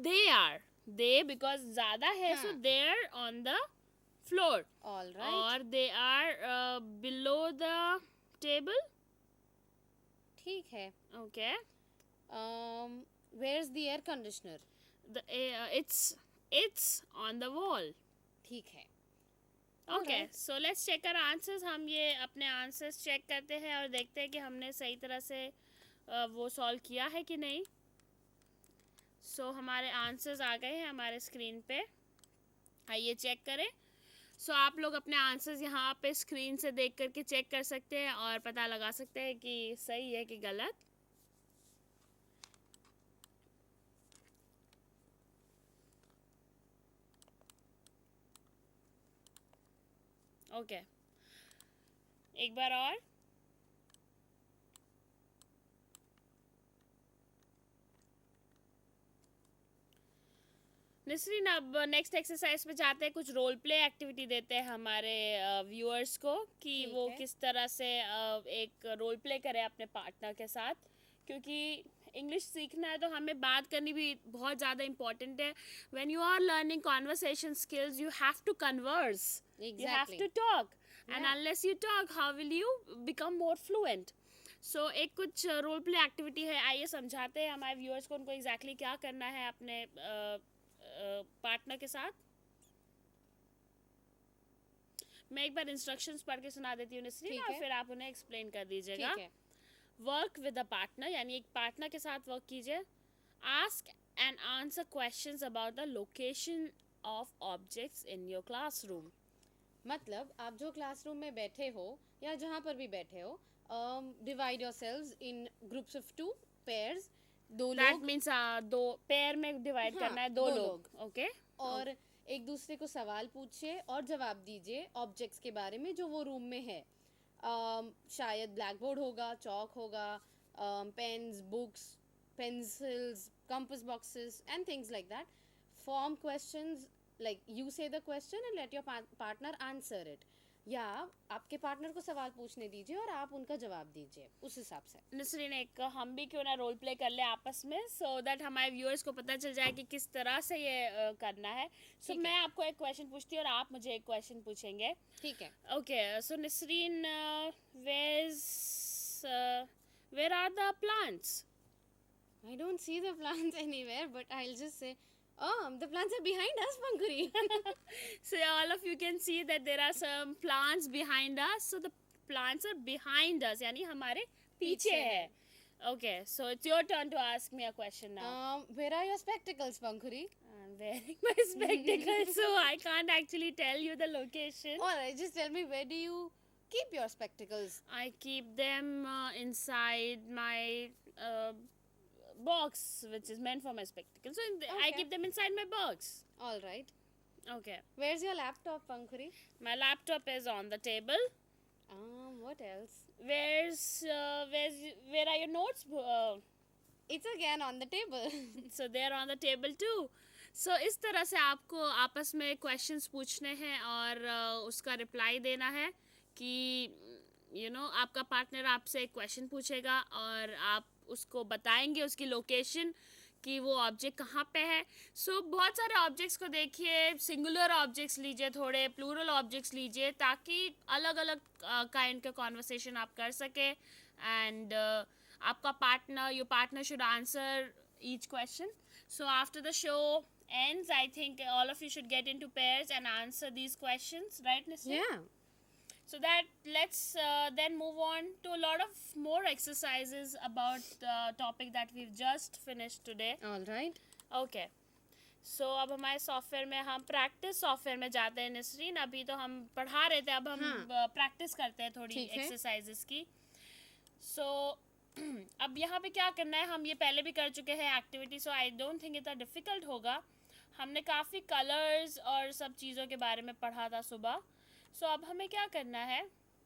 they are, they because ज़्यादा है, so हाँ. they are on the floor. All right. Or they are below the table. ठीक है. Okay. Where's the air conditioner? It's on the wall. ठीक है. Okay, Alright. so let's check our answers. हम ये अपने आंसर्स चेक करते हैं और देखते हैं कि हमने सही तरह से वो सॉल्व किया है कि नहीं. So हमारे आंसर्स आ गए हैं हमारे स्क्रीन पे. आइए चेक करें. So आप लोग अपने आंसर्स यहाँ पे स्क्रीन से देख करके चेक कर सकते हैं और पता लगा सकते हैं कि सही है कि गलत. ओके, एक बार और. नसरीन, अब नेक्स्ट एक्सरसाइज पे जाते हैं. कुछ रोल प्ले एक्टिविटी देते हैं हमारे व्यूअर्स को कि ठीक वो है. किस तरह से एक रोल प्ले करें अपने पार्टनर के साथ, क्योंकि इंग्लिश सीखना है तो हमें बात करनी भी बहुत ज़्यादा इम्पोर्टेंट है. When you are learning conversation skills, you have to converse, you have Exactly. to talk, and Yeah. unless you talk, how will you become more fluent? So एक कुछ रोल प्ले एक्टिविटी है. आइए समझाते हैं हमारे viewers को उनको exactly क्या करना है अपने पार्टनर के साथ. मैं एक बार इंस्ट्रक्शंस पढ़ के सुना देती हूँ नसरीन, ठीक और है. फिर आप उन्हें एक्सप्लेन कर दीजिएगा. ठीक है. वर्क विद अ पार्टनर, यानी एक पार्टनर के साथ वर्क कीजिए. Ask and answer questions about the location of objects in your classroom. मतलब आप जो क्लासरूम में बैठे हो या जहाँ पर भी बैठे हो, divide yourselves in groups of 2 pairs. 2 that लोग. मीन्स दो पेयर में डिवाइड हाँ, करना है. 2 2 लोग. ओके. और एक दूसरे को सवाल पूछिए और जवाब दीजिए ऑब्जेक्ट्स के बारे में जो वो रूम में है. शायद ब्लैक बोर्ड होगा, चौक होगा, pens, books, pencils, compass boxes and things like that. Form questions, like you say the question and let your partner answer it. या आपके पार्टनर को सवाल पूछने दीजिए और आप उनका जवाब दीजिए उस हिसाब से. नसरीन, एक हम भी क्यों ना रोल प्ले कर ले आपस में, सो दैट हमारे व्यूअर्स को पता चल जाए कि किस तरह से ये करना है. सो ठीक है. मैं आपको एक क्वेश्चन पूछती हूँ और आप मुझे एक क्वेश्चन पूछेंगे. ठीक है. Okay, so Nasreen, where are the plants? I don't see the plants anywhere, but I'll just say, the plants are behind us, Pankuri. So all of you can see that there are some plants behind us. So the plants are behind us, यानी हमारे पीछे पीछे है. Okay, so it's your turn to ask me a question now. Where are your spectacles, Pankuri? I'm wearing my spectacles, so I can't actually tell you the location. Alright, just tell me, where do you keep your spectacles? I keep them inside my box, which is meant for my spectacles. So I Okay. keep them inside my box. Alright. Okay. Where's your laptop, Pankuri? My laptop is on the table. What else? Where are your notes? It's again on the table. So they are on the table too. So इस तरह से आपको आपस में questions पूछने हैं और उसका रिप्लाई देना है कि आपका पार्टनर आपसे एक क्वेश्चन पूछेगा और आप उसको बताएंगे उसकी लोकेशन कि वो ऑब्जेक्ट कहाँ पे है. सो बहुत सारे ऑब्जेक्ट्स को देखिए, सिंगुलर ऑब्जेक्ट्स लीजिए, थोड़े प्लूरल ऑब्जेक्ट्स लीजिए, ताकि अलग अलग काइंड का कॉन्वर्सेशन आप कर सके. एंड आपका partner, your partner should answer each question. So after the show ends, I think all of you should get into pairs and answer these questions, right, Nisrin? Yeah. So that let's then move on to a lot of more exercises about the topic that we've just finished today. Alright. Okay. So अब हमारे software में हम practice software में जाते हैं नसरीन. अभी तो हम पढ़ा रहे थे, अब हम प्रैक्टिस करते हैं थोड़ी ठीक है. एक्सरसाइजेस की. सो अब यहाँ पे क्या करना है, हम ये पहले भी कर चुके हैं activity, so I don't think इतना डिफ़िकल्ट होगा. हमने काफ़ी कलर्स और सब चीज़ों के बारे में पढ़ा था सुबह. सो अब हमें क्या करना है,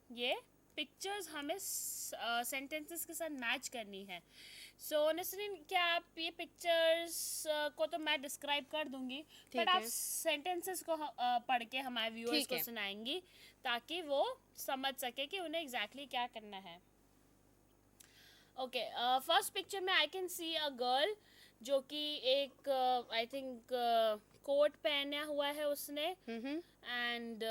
ये पिक्चर्स हमें सेंटेंसेस के साथ मैच करनी है. सो नसरीन, क्या आप ये पिक्चर्स को तो मैं डिस्क्राइब कर दूंगी, ठीक बट आप है. सेंटेंसेस को पढ़ के हमारे व्यूअर्स ठीक को है. सुनाएंगी ताकि वो समझ सके कि उन्हें एग्जैक्टली क्या करना है. ओके, फर्स्ट पिक्चर में I can see a girl. जो कि एक आई थिंक कोट पहना हुआ है उसने, and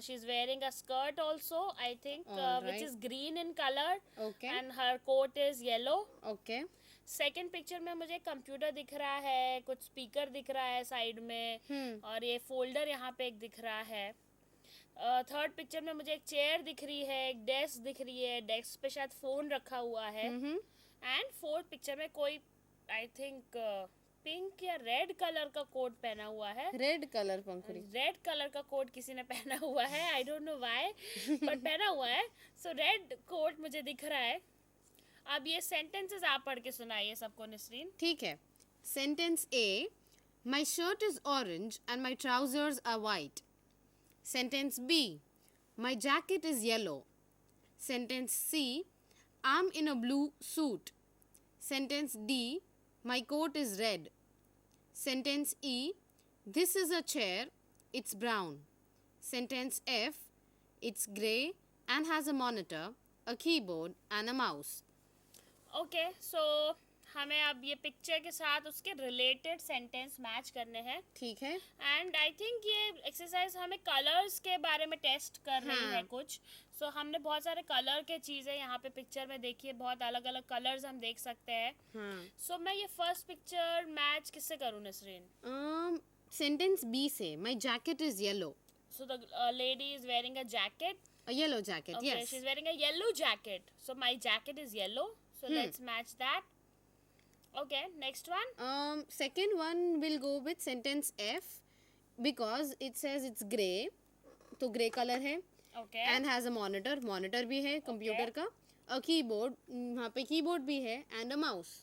she is wearing a skirt also, I think, which is green in colour, and her coat is yellow. Okay. Second picture में मुझे कंप्यूटर दिख रहा है, कुछ स्पीकर दिख रहा है साइड में, और ये फोल्डर यहाँ पे एक दिख रहा है. थर्ड पिक्चर में मुझे एक चेयर दिख रही है, एक डेस्क दिख रही है, डेस्क पे शायद फोन रखा हुआ है. एंड फोर्थ पिक्चर में कोई आई थिंक पिंक या रेड कलर का कोट पहना हुआ है. रेड कलर पंखुड़ी. रेड कलर का कोट किसी ने पहना हुआ है, I don't know why, but पहना हुआ है. सो रेड कोट मुझे दिख रहा है. अब ये सेंटेंसेस आप पढ़ के सुनाइए सबको, नसरीन. ठीक है. Sentence A, my shirt is orange and my trousers are white. Sentence B, my jacket is yellow. Sentence C, I am in a blue suit. Sentence D, my coat is red. Sentence E, this is a chair, it's brown. Sentence F, it's grey and has a monitor, a keyboard and a mouse. Okay, so हमें अब ये picture के साथ उसके related sentence match करने हैं. ठीक है. एंड आई थिंक ये एक्सरसाइज हमें कलर्स के बारे में टेस्ट कर रही है कुछ. सो हमने बहुत सारे कलर के चीज़ें यहाँ पे पिक्चर में देखी है, बहुत अलग अलग कलर्स हम देख सकते हैं. सो मैं ये फर्स्ट पिक्चर मैच किससे करूँ, नसरीन? सेंटेंस बी से, my jacket is yellow. So the lady is wearing a jacket. A yellow jacket, Okay, yes. she's wearing a yellow jacket. So my jacket is yellow. So let's match that. Okay, next one. Second one will go with sentence F because it says it's grey. तो grey color है. Okay. And has a monitor. Monitor भी है computer का. A keyboard, वहाँ पे keyboard भी है and a mouse.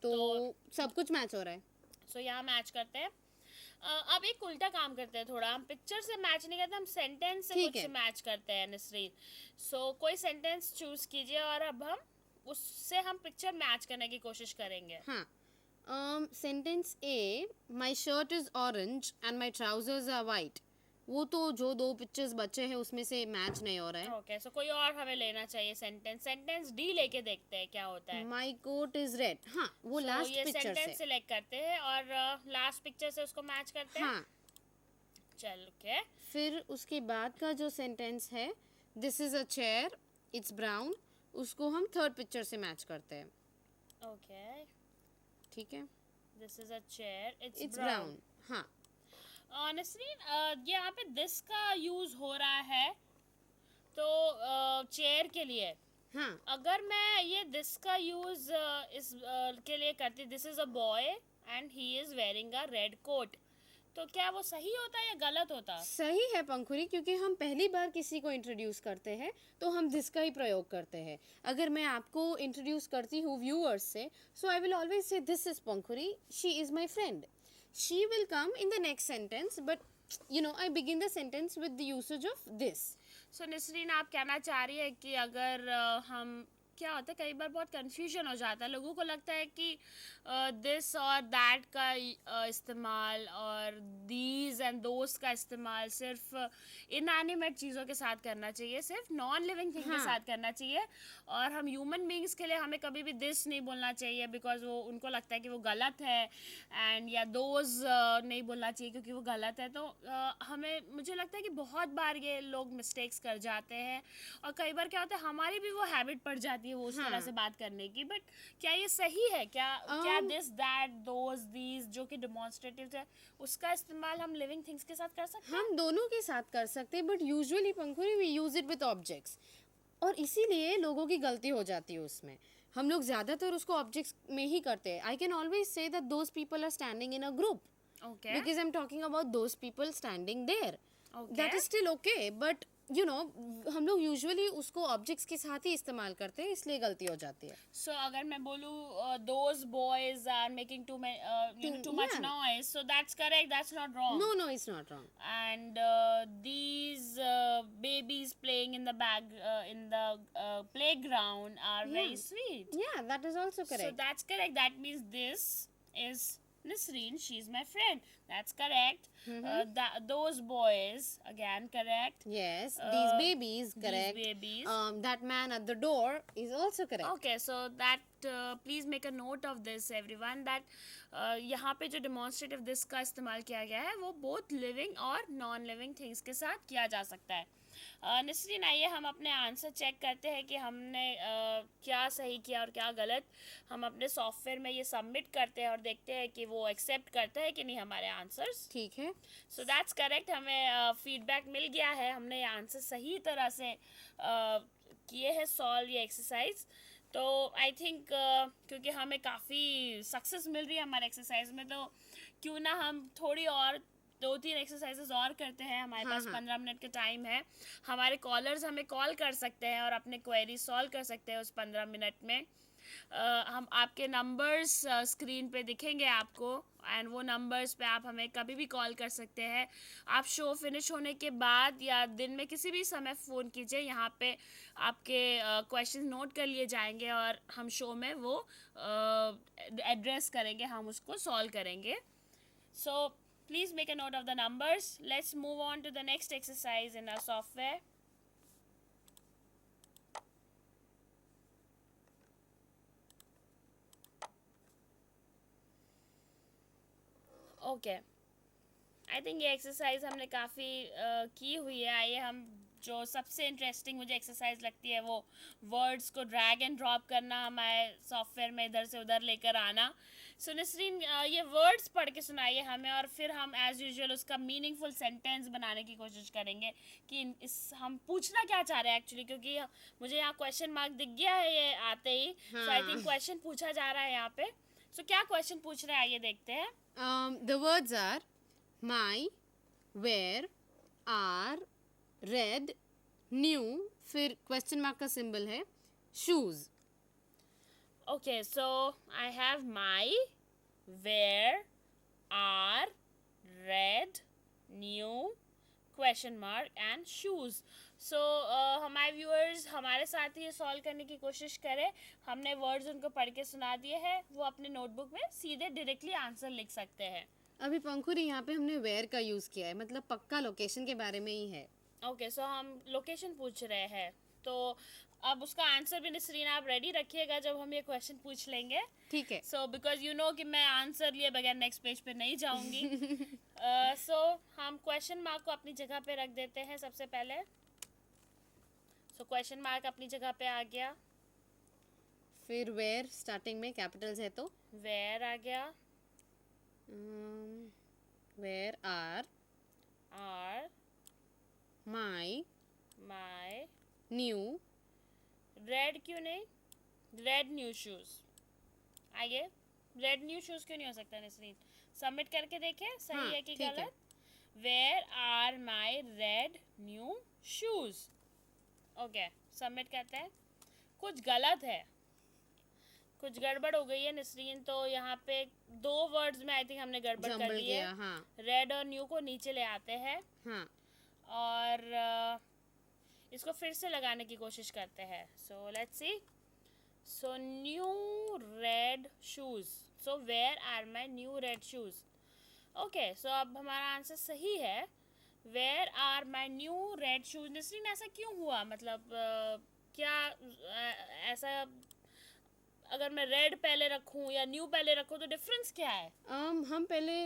तो सब कुछ मैच हो रहा है. So यहाँ मैच करते हैं. अब एक उल्टा काम करते हैं थोड़ा, हम पिक्चर से मैच नहीं करते, हम सेंटेंस से कुछ मैच करते हैं, नसरीन. सो कोई सेंटेंस चूज कीजिए और अब हम उससे हम पिक्चर मैच करने की कोशिश करेंगे. हाँ. Sentence A, my shirt is orange and my trousers are white. वो तो जो दो पिक्चर्स बचे हैं उसमें से मैच नहीं हो रहा है. ओके, सो कोई और हमें लेना चाहिए सेंटेंस. सेंटेंस डी लेके देखते हैं क्या होता है. माई कोट इज रेड. हाँ, वो लास्ट पिक्चर से. सेंटेंस सिलेक्ट करते हैं और लास्ट पिक्चर से उसको मैच करते हैं. हाँ. चल, ओके. फिर उसके बाद का जो सेंटेंस है, this is a chair, it's brown, उसको हम थर्ड पिक्चर से मैच करते हैं. ओके, ठीक है. This is a chair, it's brown. हाँ. नसरीन, ये यहाँ पे दिस का यूज हो रहा है तो चेयर के लिए. हाँ. अगर मैं ये दिस का यूज इस के लिए करती, this is a boy and he is wearing a red coat, तो क्या वो सही होता या गलत होता? सही है पंखुरी, क्योंकि हम पहली बार किसी को इंट्रोड्यूस करते हैं तो हम दिस का ही प्रयोग करते हैं. अगर मैं आपको इंट्रोड्यूस करती हूँ व्यूअर्स से, so I will always say this is Pankhuri, she is my friend. She will come in the next sentence, but you know, I begin the sentence with the usage of this. So Nasreen, आप कहना चाह रही है कि अगर हम, क्या होता है कई बार बहुत कंफ्यूजन हो जाता है, लोगों को लगता है कि दिस और दैट का इस्तेमाल और दीज एंड दोस का इस्तेमाल सिर्फ इनएनिमेट चीज़ों के साथ करना चाहिए, सिर्फ नॉन लिविंग थिंग के साथ करना चाहिए. और हम ह्यूमन बींग्स के लिए हमें कभी भी दिस नहीं बोलना चाहिए, बिकॉज वो उनको लगता है कि वो गलत है, एंड या दोज नहीं बोलना चाहिए क्योंकि वो गलत है. तो हमें, मुझे लगता है कि बहुत बार ये लोग मिस्टेक्स कर जाते हैं, और कई बार क्या होता है हमारी भी वो हैबिट पड़ जाती है वो उस तरह से बात करने की. बट क्या ये सही है? क्या दिस, दैट, दोज, दीज जो कि डेमोन्स्ट्रेटिव है, उसका इस्तेमाल हम लिविंग थिंग्स के साथ कर सकते हैं? हम दोनों के साथ कर सकते हैं, but usually Pankhuri we use it with objects, और इसीलिए लोगों की गलती हो जाती है उसमें. हम लोग ज्यादातर उसको ऑब्जेक्ट्स में ही करते हैं. I can always say that those people are standing in a group, because I am talking about those people standing there. That is still okay, but you know, हम लोग यूजुअली उसको ऑब्जेक्ट्स के साथ ही इस्तेमाल करते हैं, इसलिए गलती हो जाती है. सो अगर मैं बोलूँ those boys are making too much noise, so that's correct, that's not wrong. No, no, it's not wrong. And these babies playing in the playground are very sweet. Yeah, that is also correct. So that's correct. That means this is Nisreen, she's my friend. That's correct. Those boys, again correct. Yes, these babies, correct. These babies. That man at the door is also correct. Okay, so that but please make a note of this everyone that यहाँ पे जो demonstrative this का इस्तेमाल किया गया है वो both living और नॉन लिविंग थिंग्स के साथ किया जा सकता है. नसरीन, आइए हम अपने आंसर चेक करते हैं कि हमने क्या सही किया और क्या गलत. हम अपने सॉफ्टवेयर में ये सबमिट करते हैं और देखते हैं कि वो एक्सेप्ट करता है कि नहीं हमारे आंसर्स. ठीक है. सो दैट्स करेक्ट. हमें फीडबैक मिल गया है, हमने ये आंसर सही तरह से किए हैं सॉल्व ये एक्सरसाइज. तो आई थिंक क्योंकि हमें काफ़ी सक्सेस मिल रही है हमारे एक्सरसाइज में, तो क्यों ना हम थोड़ी और 2-3 एक्सरसाइजेस और करते हैं. हमारे पास 15 मिनट का टाइम है. हमारे कॉलर्स हमें कॉल कर सकते हैं और अपने क्वेरी सॉल्व कर सकते हैं उस 15 मिनट में. हम आपके नंबर्स स्क्रीन पे दिखेंगे आपको, एंड वो नंबर्स पे आप हमें कभी भी कॉल कर सकते हैं. आप शो फिनिश होने के बाद या दिन में किसी भी समय फ़ोन कीजिए. यहाँ पे आपके क्वेश्चन नोट कर लिए जाएंगे और हम शो में वो एड्रेस करेंगे, हम उसको सॉल्व करेंगे. सो please make a note of the numbers. Let's move on to the next exercise in our software. Okay. I think ये एक्सरसाइज हमने काफ़ी की हुई है. आइए हम जो सबसे इंटरेस्टिंग मुझे एक्सरसाइज लगती है वो वर्ड्स को ड्रैग एंड ड्रॉप करना, हमारे सॉफ्टवेयर में इधर से उधर लेकर आना. सो नसरीन, ये वर्ड्स पढ़ के सुनाइए हमें और फिर हम एज़ यूजुअल उसका मीनिंगफुल सेंटेंस बनाने की कोशिश करेंगे कि इस हम पूछना क्या चाह रहे हैं एक्चुअली, क्योंकि मुझे यहाँ क्वेश्चन मार्क दिख गया है ये आते ही. सो आई थिंक क्वेश्चन पूछा जा रहा है यहाँ पे. सो क्या क्वेश्चन पूछ रहे हैं आइए देखते हैं. The words are my, where, are, red, new, फिर क्वेश्चन मार्क का सिंबल है, shoes. Okay, so I have my, where, are, red, new, question mark and shoes. So हमारे व्यूअर्स हमारे साथ ही ये सॉल्व करने की कोशिश करें. हमने वर्ड्स उनको पढ़ के सुना दिए हैं, वो अपने नोटबुक में सीधे डायरेक्टली आंसर लिख सकते हैं. अभी पंखुरी यहाँ पे हमने वेयर का यूज किया है, मतलब पक्का लोकेशन के बारे में ही है. ओके, सो हम लोकेशन पूछ रहे हैं, तो अब उसका आंसर भी नसरीन आप रेडी रखिएगा जब हम ये क्वेश्चन पूछ लेंगे. ठीक है. सो बिकॉज यू नो कि मैं आंसर लिए बगैर नेक्स्ट पेज पे नहीं जाऊंगी. सो हम क्वेश्चन मार्क को अपनी जगह पे रख देते हैं सबसे पहले. सो क्वेश्चन मार्क अपनी जगह पे आ गया. फिर वेयर स्टार्टिंग में कैपिटल्स है तो वेयर आ गया. where are my new red क्यों नहीं, रेड न्यू शूज. आइए, रेड न्यू शूज क्यों नहीं हो सकता नसरीन? सबमिट करके देखें सही है कि गलत. Where are my red new shoes. Okay, submit करते हैं. कुछ गलत है, कुछ गड़बड़ हो गई है नसरीन. तो यहाँ पे 2 वर्ड्स में आई थिंक हमने गड़बड़ कर ली है. रेड और न्यू को नीचे ले आते हैं. और इसको फिर से लगाने की कोशिश करते हैं. So let's see. So new red shoes. So where are my new red shoes. Okay, so अब हमारा आंसर सही है. Where are my new red shoes. Nasreen, ऐसा क्यों हुआ? मतलब क्या ऐसा, अगर मैं रेड पहले रखूं या न्यू पहले रखूं तो डिफरेंस क्या है? हम पहले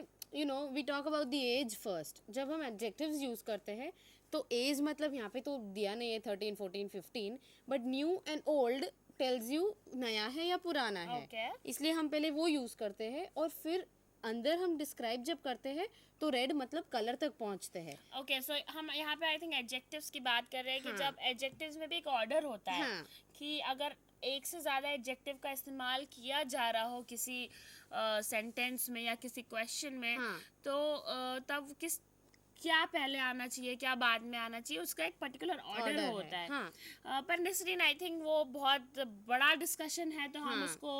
we talk about the age first. जब हम एडजेक्टिव्स यूज करते हैं तो एज मतलब यहाँ पे तो दिया नहीं है 13, 14, 15, but new and old tells you नया है या पुराना है. इसलिए हम पहले वो यूज करते हैं और फिर अंदर हम डिस्क्राइब जब करते हैं तो रेड मतलब कलर तक पहुंचते हैं. ओके, सो हम यहाँ पे आई थिंक एडजेक्टिव्स की बात कर रहे हैं कि जब एडजेक्टिव्स में भी एक ऑर्डर होता है कि अगर एक से ज़्यादा एडजेक्टिव का इस्तेमाल किया जा रहा हो किसी सेंटेंस में या किसी क्वेश्चन में, तो तब क्या पहले आना चाहिए, क्या बाद में आना चाहिए, उसका एक पर्टिकुलर ऑर्डर होता है. पर नसरीन, आई थिंक वो बहुत बड़ा डिस्कशन है, तो हम उसको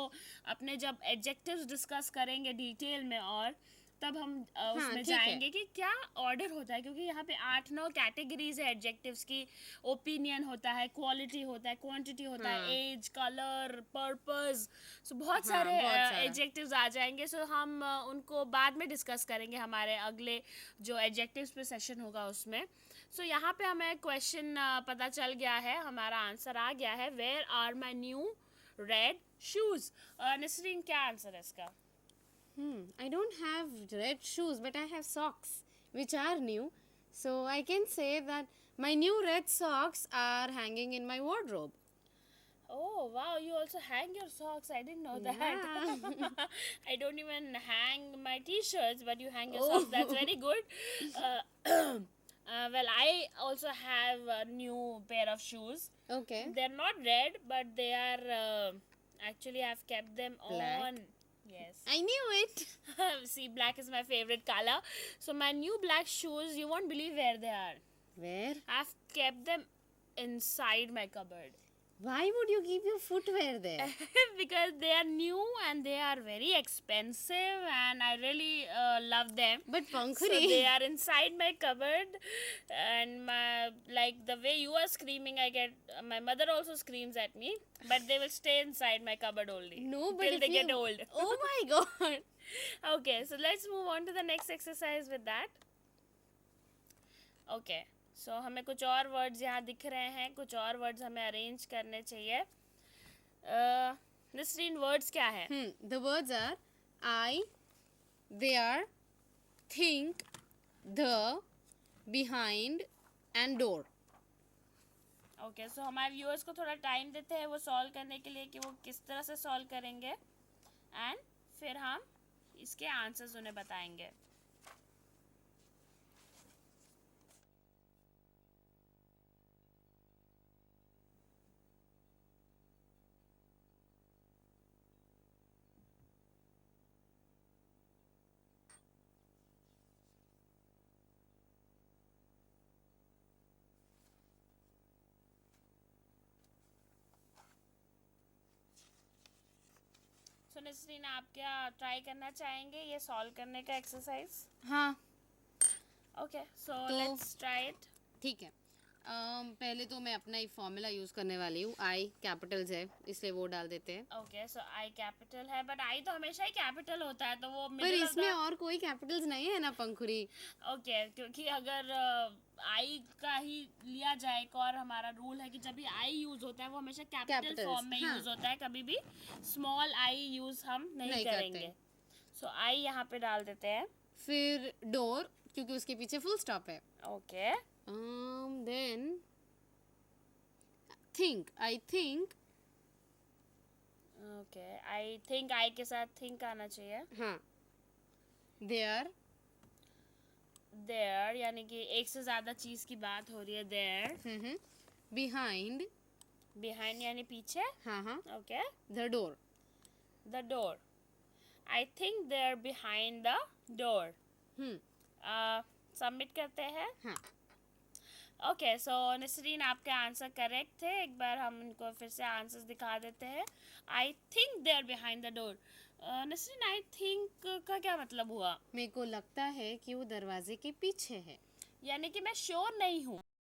अपने जब एडजेक्टिव्स डिस्कस करेंगे डिटेल में और तब हम उसमें जाएंगे कि क्या ऑर्डर होता है. क्योंकि यहाँ पे 8-9 कैटेगरीज है एडजेक्टिव्स की. ओपिनियन होता है, क्वालिटी होता है, क्वांटिटी होता है, एज, कलर, पर्पस. सो बहुत सारे एडजेक्टिव्स आ जाएंगे. सो हम उनको बाद में डिस्कस करेंगे हमारे अगले जो एडजेक्टिव्स पे सेशन होगा उसमें. सो यहाँ पे हमें क्वेश्चन पता चल गया है, हमारा आंसर आ गया है. Where are my new red shoes. Nisreen, क्या आंसर है इसका? I don't have red shoes, but I have socks, which are new. So I can say that my new red socks are hanging in my wardrobe. Oh wow, you also hang your socks. I didn't know that. Yeah. I don't even hang my t-shirts, but you hang your Oh. socks. That's very good. Well, I also have a new pair of shoes. Okay. They're not red, but they are actually I've kept them Black? on. Yes. I knew it. See, black is my favorite color. So my new black shoes, you won't believe where they are. Where? I've kept them inside my cupboard. Why would you keep your footwear there? Because they are new and they are very expensive and I really love them. But So Pankhuri. they are inside my cupboard, and like the way you are screaming, I get my mother also screams at me, but they will stay inside my cupboard only No, but till if they you... get old. Oh my god. Okay, so let's move on to the next exercise with that. Okay, so हमें कुछ और words यहाँ दिख रहे हैं, कुछ और words हमें अरेंज करने चाहिए. नसरीन, वर्ड्स क्या है? The words are I, there, think, the, behind, and door. Okay, so हमारे व्यूअर्स को थोड़ा टाइम देते हैं वो सॉल्व करने के लिए कि वो किस तरह से सॉल्व करेंगे, एंड फिर हम इसके आंसर्स उन्हें बताएंगे. सो नसरीन, आप क्या ट्राई करना चाहेंगे ये सॉल्व करने का एक्सरसाइज? हाँ, ओके, सो तो- लेट्स ट्राई इट. ठीक है. पहले तो मैं अपना ही फॉर्मूला यूज करने वाली हूँ. आई कैपिटल्स है इसलिए वो डाल देते हैं. ओके, सो आई कैपिटल है, बट आई तो हमेशा ही कैपिटल होता है, तो वो पर middle of इसमें the- और कोई कैपिटल्स नहीं है ना पंखुरी. ओके, क्योंकि अगर आई का ही लिया जाए, एक और हमारा रूल है कि जब भी आई यूज होता है वो हमेशा कैपिटल Capitals, फॉर्म में हाँ. यूज होता है, कभी भी स्मॉल आई यूज हम नहीं नहीं करेंगे. करते. सो आई यहाँ पे डाल देते हैं. फिर डोर, क्योंकि उसके पीछे फुल स्टॉप है. Okay, then think. I think. Okay, I think I के साथ थिंक आना चाहिए. हाँ. देयर. देयर यानी कि एक से ज्यादा चीज की बात हो रही है. देयर. बिहाइंड. बिहाइंड यानी पीछे. हाँ हाँ. Okay, the door. The door. I think there behind the door. Submit करते हैं. हाँ. ओके, सो नसरीन, आपके आंसर करेक्ट थे. एक बार हम इनको फिर से आंसर्स दिखा देते हैं. I think they are behind the door. Nasreen, I think का क्या मतलब हुआ? मेरे को लगता है कि वो दरवाजे के पीछे है. यानी कि मैं श्योर नहीं हूँ.